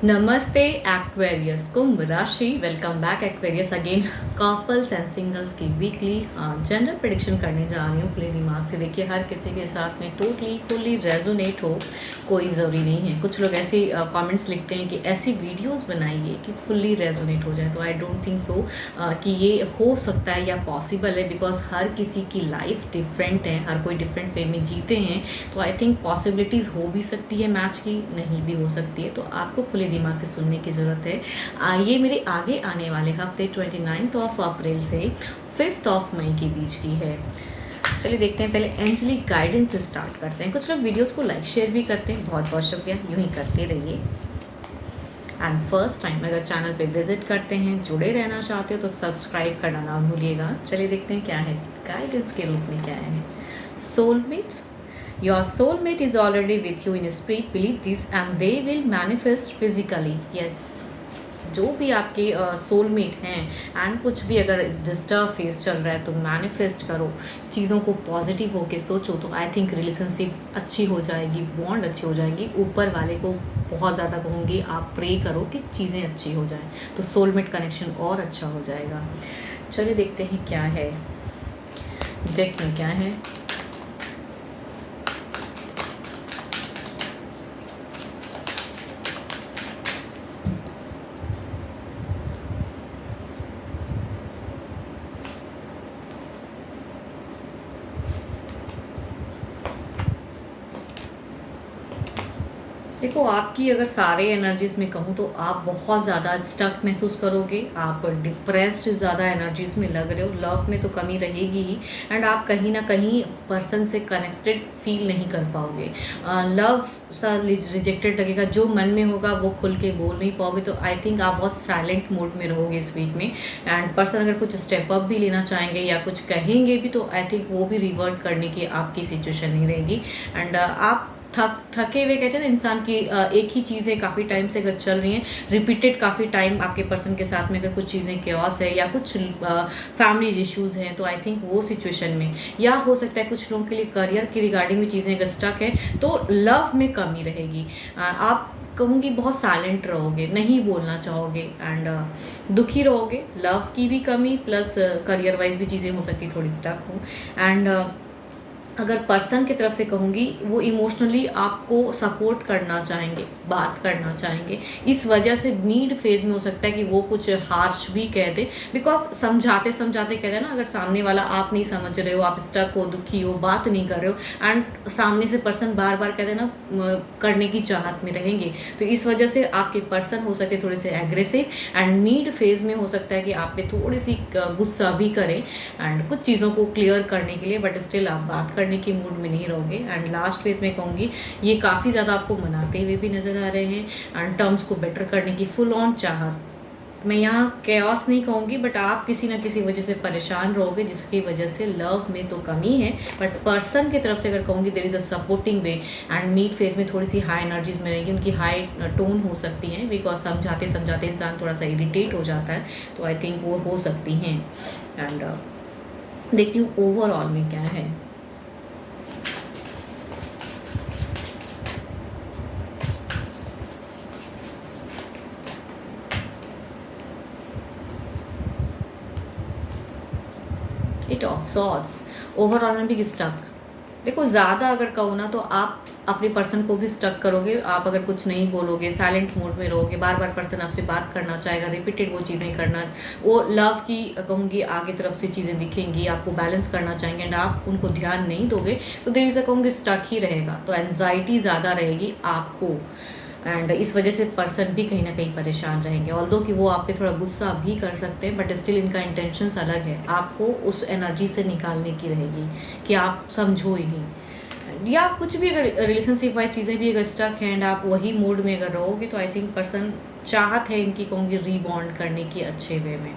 नमस्ते एक्वेरियस कुंभ राशि। Welcome back Aquarius again. Couples and singles की वीकली जनरल प्रेडिक्शन करने जा रही हूँ खुले दिमाग से। देखिए हर किसी के साथ में टोटली फुल्ली रेजोनेट हो कोई ज़रूरी नहीं है। कुछ लोग ऐसे कमेंट्स लिखते हैं कि ऐसी वीडियोस बनाइए कि फुल्ली रेजोनेट हो जाए, तो आई डोंट थिंक सो कि ये हो सकता है या पॉसिबल है, बिकॉज हर किसी की लाइफ डिफरेंट है, हर कोई डिफरेंट वे में जीते हैं। तो आई थिंक पॉसिबिलिटीज़ हो भी सकती है मैच की, नहीं भी हो सकती है, तो आपको खुले दिमाग से सुनने की ज़रूरत है। ये मेरे आगे आने वाले हफ्ते 29 अप्रैल से 5 मई के बीच की है। चलिए देखते हैं, पहले एंजलिक गाइडेंस से स्टार्ट करते हैं। कुछ लोग वीडियोस को लाइक शेयर भी करते हैं, बहुत बहुत शुक्रिया, यूँ ही करते रहिए। एंड फर्स्ट टाइम अगर चैनल पे विजिट करते हैं, जुड़े रहना चाहते हो तो सब्सक्राइब करना ना भूलिएगा। चलिए देखते हैं क्या है गाइडेंस के रूप में क्या है। Soulmate, your soulmate is already with you in spirit, believe this and they will manifest physically. Yes, जो भी आपके सोलमेट हैं एंड कुछ भी अगर डिस्टर्ब फेस चल रहा है तो मैनिफेस्ट करो, चीज़ों को पॉजिटिव होके सोचो, तो आई थिंक रिलेशनशिप अच्छी हो जाएगी, बॉन्ड अच्छी हो जाएगी। ऊपर वाले को बहुत ज़्यादा कहूँगी आप प्रे करो कि चीज़ें अच्छी हो जाएं, तो सोलमेट कनेक्शन और अच्छा हो जाएगा। चलिए देखते हैं क्या है डेक में क्या है। देखो आपकी अगर सारे एनर्जीज में कहूँ तो आप बहुत ज़्यादा स्टक महसूस करोगे, आप डिप्रेस्ड ज़्यादा एनर्जीज में लग रहे हो, लव में तो कमी रहेगी ही, एंड आप कहीं ना कहीं पर्सन से कनेक्टेड फील नहीं कर पाओगे। लव सा रिजेक्टेड लगेगा, जो मन में होगा वो खुल के बोल नहीं पाओगे, तो आई थिंक आप बहुत साइलेंट मोड में रहोगे इस वीक में। एंड पर्सन अगर कुछ स्टेप अप भी लेना चाहेंगे या कुछ कहेंगे भी तो आई थिंक वो भी रिवर्ट करने की आपकी सिचुएशन नहीं रहेगी। एंड आप थके हुए, कहते हैं ना इंसान की एक ही चीज़ें काफ़ी टाइम से अगर चल रही हैं रिपीटेड, काफ़ी टाइम आपके पर्सन के साथ में अगर कुछ चीज़ें क्योस है या कुछ फैमिली इश्यूज़ हैं, तो आई थिंक वो सिचुएशन में, या हो सकता है कुछ लोगों के लिए करियर की रिगार्डिंग भी चीज़ें अगर स्टक है तो लव में कमी रहेगी। आप कहूँगी बहुत साइलेंट रहोगे, नहीं बोलना चाहोगे एंड दुखी रहोगे। लव की भी कमी प्लस करियर वाइज भी चीज़ें हो सकती थोड़ी स्टक हो। एंड अगर पर्सन की तरफ से कहूँगी वो इमोशनली आपको सपोर्ट करना चाहेंगे, बात करना चाहेंगे, इस वजह से मीड फेज में हो सकता है कि वो कुछ हार्श भी कह दे, बिकॉज समझाते समझाते कहते हैं ना, अगर सामने वाला आप नहीं समझ रहे हो, आप स्टक हो, दुखी हो, बात नहीं कर रहे हो एंड सामने से पर्सन बार बार कहते हैं ना करने की चाहत में रहेंगे, तो इस वजह से आपके पर्सन हो सकते थोड़े से एग्रेसिव एंड मीड फेज में हो सकता है कि आप पे थोड़ी सी गुस्सा भी करें एंड कुछ चीज़ों को क्लियर करने के लिए, बट स्टिल आप बात करने के मूड में नहीं रहोगे। एंड लास्ट फेज में कहूँगी ये काफ़ी ज़्यादा आपको मनाते हुए भी नज़र आ रहे हैं एंड टर्म्स को बेटर करने की फुल ऑन चाहत। मैं यहाँ कैओस नहीं कहूँगी, बट आप किसी ना किसी वजह से परेशान रहोगे जिसकी वजह से लव में तो कमी है, बट पर्सन की तरफ से अगर कहूँगी there is a supporting way and mid phase में थोड़ी सी हाई एनर्जीज में रहेगी, उनकी हाई टोन हो सकती हैं, बिकॉज समझाते समझाते इंसान थोड़ा सा इरिटेट हो जाता है, तो आई थिंक वो हो सकती हैं। एंड देखती हूँ ओवरऑल में क्या है। इट ऑफ सॉर्ट्स, ओवरऑल में भी स्टक। देखो ज़्यादा अगर कहूँ ना तो आप अपने पर्सन को भी स्टक करोगे, आप अगर कुछ नहीं बोलोगे, साइलेंट मोड में रहोगे, बार बार पर्सन आपसे बात करना चाहेगा, रिपीटेड वो चीज़ें करना, वो लव की कहूँगी आगे तरफ से चीज़ें दिखेंगी, आपको बैलेंस करना चाहेंगे एंड आप उनको ध्यान नहीं दोगे, तो देर इज़ कहूँगी स्टक ही रहेगा, तो एनजाइटी ज़्यादा रहेगी आपको एंड इस वजह से पर्सन भी कहीं ना कहीं परेशान रहेंगे। ऑल्दो कि वो आप पे थोड़ा गुस्सा भी कर सकते हैं, बट स्टिल इनका इंटेंशंस अलग है, आपको उस एनर्जी से निकालने की रहेगी कि आप समझो ही नहीं, या कुछ भी अगर रिलेशनशिप वाइज चीज़ें भी अगर स्टक हैं एंड आप वही मूड में अगर रहोगे, तो आई थिंक पर्सन चाहत है इनकी कहूँगी रीबॉन्ड करने की अच्छे वे में।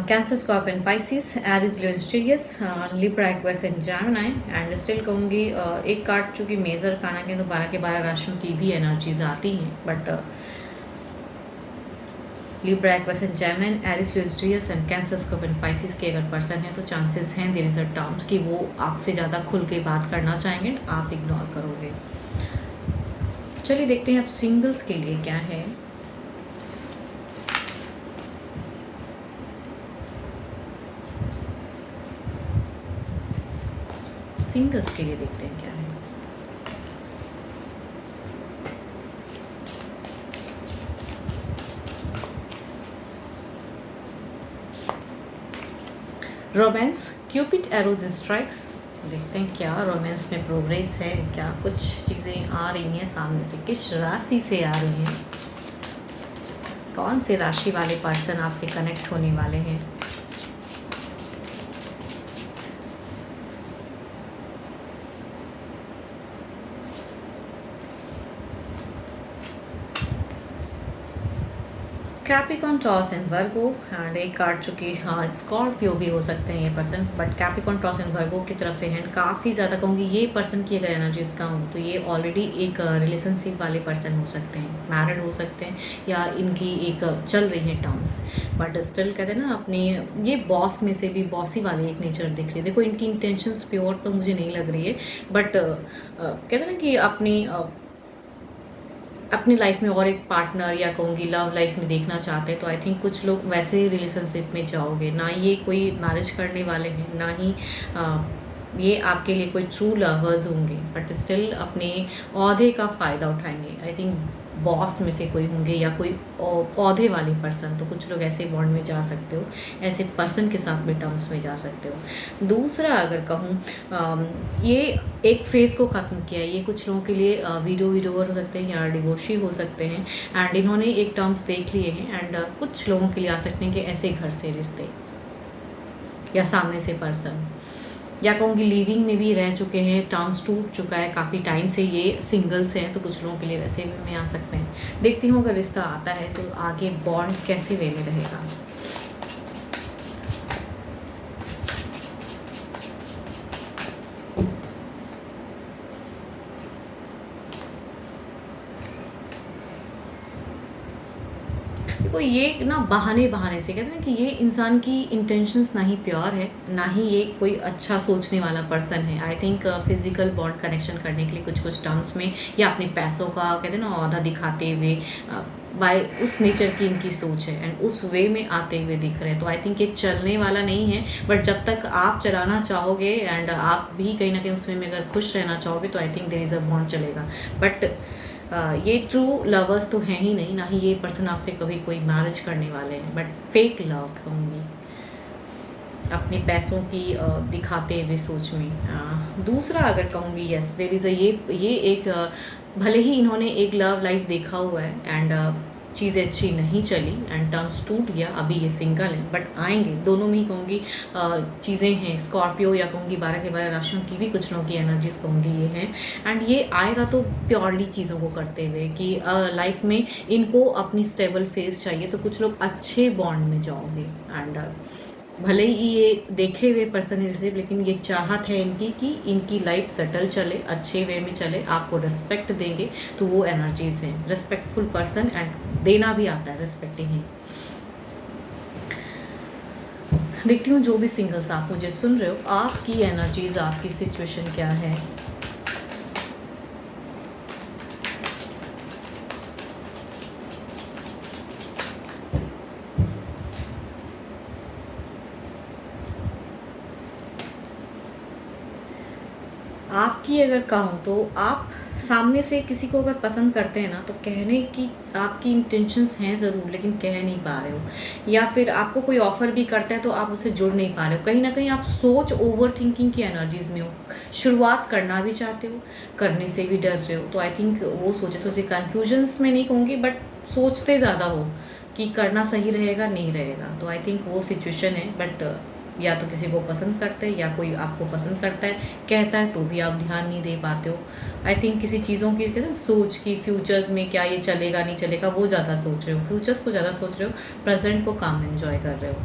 Cancer, Scorpion, Pisces, Aries, Leo, स्टीरियस, Libra, Aquarius and Gemini. And still कहूँगी एक कार्ड चूँकि मेजर खाना के तो 12 के 12 राशियों की भी एनर्जीज आती हैं, but Libra, Aquarius and Gemini, Aries, ल्यूस्ट्रियस and Cancer, Scorpio and Pisces के अगर पर्सन है तो चांसेस हैं देयर इज अ टर्म्स कि वो आपसे ज़्यादा खुल के बात करना चाहेंगे, आप इग्नोर करोगे। चलिए देखते हैं अब सिंगल्स के लिए क्या है। सिंगल्स के लिए देखते हैं क्या है। Romance, Cupid arrows strikes. देखते हैं क्या रोमांस में प्रोग्रेस है, क्या कुछ चीज़ें आ रही हैं सामने से, किस राशि से आ रही हैं, कौन से राशि वाले पर्सन आपसे कनेक्ट होने वाले हैं। Capricorn, taurus and Virgo, and एक कार्ड चुकी, हाँ स्कॉर्पियो भी हो सकते हैं ये person, but Capricorn, taurus and वर्गो की तरफ से हैंड काफ़ी ज़्यादा कहूँगी। ये पर्सन की अगर एनर्जीज का हूँ तो ये ऑलरेडी एक रिलेशनशिप वाले पर्सन हो सकते हैं, मैरिड हो सकते हैं, या इनकी एक चल रही है टर्म्स, बट स्टिल कहते हैं ना अपनी ये बॉस में से भी बॉसी वाले एक नेचर दिख रही है। देखो इनकी इंटेंशंस प्योर तो मुझे नहीं लग रही है, बट कहते हैं ना कि अपनी लाइफ में और एक पार्टनर या कहूँगी लव लाइफ में देखना चाहते हैं, तो आई थिंक कुछ लोग वैसे ही रिलेशनशिप में जाओगे। ना ये कोई मैरिज करने वाले हैं, ना ही ये आपके लिए कोई ट्रू लवर्स होंगे, बट स्टिल अपने ओहदे का फ़ायदा उठाएंगे। आई थिंक बॉस में से कोई होंगे या कोई ओहदे वाले पर्सन, तो कुछ लोग ऐसे बॉन्ड में जा सकते हो, ऐसे पर्सन के साथ भी टर्म्स में जा सकते हो। दूसरा अगर कहूँ, ये एक फेज़ को ख़त्म किया है, ये कुछ लोगों के लिए विडोवर हो सकते हैं या डिवोर्सी हो सकते हैं, एंड इन्होंने एक टर्म्स देख लिए हैं, एंड कुछ लोगों के लिए आ सकते हैं कि ऐसे घर से रिश्ते या सामने से पर्सन, या कहूँगी लिविंग में भी रह चुके हैं, टर्म्स टूट चुका है काफ़ी टाइम से, ये सिंगल्स हैं, तो कुछ लोगों के लिए वैसे वे में आ सकते हैं। देखती हूँ अगर रिश्ता आता है तो आगे बॉन्ड कैसे वे में रहेगा। देखो ये ना बहाने से कहते हैं कि ये इंसान की इंटेंशंस ना ही प्योर है, ना ही ये कोई अच्छा सोचने वाला पर्सन है। I think physical bond connection करने के लिए कुछ टर्म्स में, या अपने पैसों का कहते हैं ना औधा दिखाते हुए, बाय उस नेचर की इनकी सोच है, एंड उस वे में आते हुए दिख रहे हैं। तो आई थिंक ये चलने वाला नहीं है, बट जब तक आप चलाना चाहोगे एंड आप भी कहीं ना कहीं उस वे में अगर खुश रहना चाहोगे, तो I think there is a bond चलेगा। बट ये ट्रू लवर्स तो हैं ही नहीं, ना ही ये पर्सन आपसे कभी कोई मैरिज करने वाले हैं, बट फेक लव कहूँगी, अपने पैसों की दिखाते हुए सोच में। दूसरा अगर कहूँगी, यस देयर इज़ अ ये एक भले ही इन्होंने एक लव लाइफ देखा हुआ है, एंड चीज़ें अच्छी नहीं चली एंड टर्म्स टूट गया, अभी ये सिंगल है, बट आएंगे। दोनों में ही कहूँगी चीज़ें हैं, स्कॉर्पियो या कहूँगी 12 के 12 राशियों की भी कुछ लोगों की एनर्जीज कहूँगी ये हैं, एंड ये आएगा तो प्योरली चीज़ों को करते हुए कि लाइफ में इनको अपनी स्टेबल फेस चाहिए, तो कुछ लोग अच्छे बॉन्ड में जाओगे। एंड भले ही ये देखे हुए पर्सन है रिसीव, लेकिन ये चाहत है इनकी कि इनकी लाइफ सेटल चले, अच्छे वे में चले, आपको रिस्पेक्ट देंगे, तो वो एनर्जीज हैं। रिस्पेक्टफुल पर्सन, एंड देना भी आता है, रिस्पेक्टिंग है। देखती हूँ जो भी सिंगल्स आप मुझे सुन रहे हो, आपकी एनर्जीज, आपकी सिचुएशन क्या है। आपकी अगर कहूँ तो आप सामने से किसी को अगर पसंद करते हैं ना, तो कहने की आपकी इंटेंशंस हैं ज़रूर, लेकिन कह नहीं पा रहे हो, या फिर आपको कोई ऑफ़र भी करता है तो आप उससे जुड़ नहीं पा रहे हो। कहीं ना कहीं आप सोच ओवर थिंकिंग की एनर्जीज़ में हो, शुरुआत करना भी चाहते हो, करने से भी डर रहे हो। तो आई थिंक वो सोचे, थोड़ी सी कन्फ्यूजन्स में नहीं कहूँगी, बट सोचते ज़्यादा हो कि करना सही रहेगा नहीं रहेगा। तो आई थिंक वो सिचुएशन है, बट या तो किसी को पसंद करते हैं, या कोई आपको पसंद करता है, कहता है तो भी आप ध्यान नहीं दे पाते हो। आई थिंक किसी चीज़ों की कहते हैं सोच की, फ्यूचर्स में क्या ये चलेगा नहीं चलेगा, वो ज़्यादा सोच रहे हो, फ्यूचर्स को ज़्यादा सोच रहे हो, प्रेजेंट को काम एंजॉय कर रहे हो,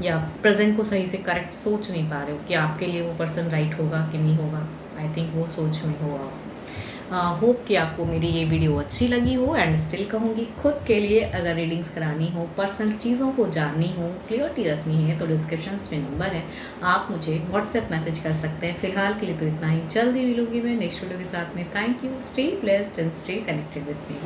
या प्रेजेंट को सही से करेक्ट सोच नहीं पा रहे हो कि आपके लिए वो पर्सन राइट होगा कि नहीं होगा। आई थिंक वो सोच में हो आप। होप कि आपको मेरी ये वीडियो अच्छी लगी हो। एंड स्टिल कहूँगी, खुद के लिए अगर रीडिंग्स करानी हो, पर्सनल चीज़ों को जाननी हो, क्लियरिटी रखनी है, तो डिस्क्रिप्शन में नंबर है, आप मुझे व्हाट्सएप मैसेज कर सकते हैं। फिलहाल के लिए तो इतना ही, जल्दी मिलूंगी मैं नेक्स्ट वीडियो के साथ में। Thank you, stay blessed and stay connected with me.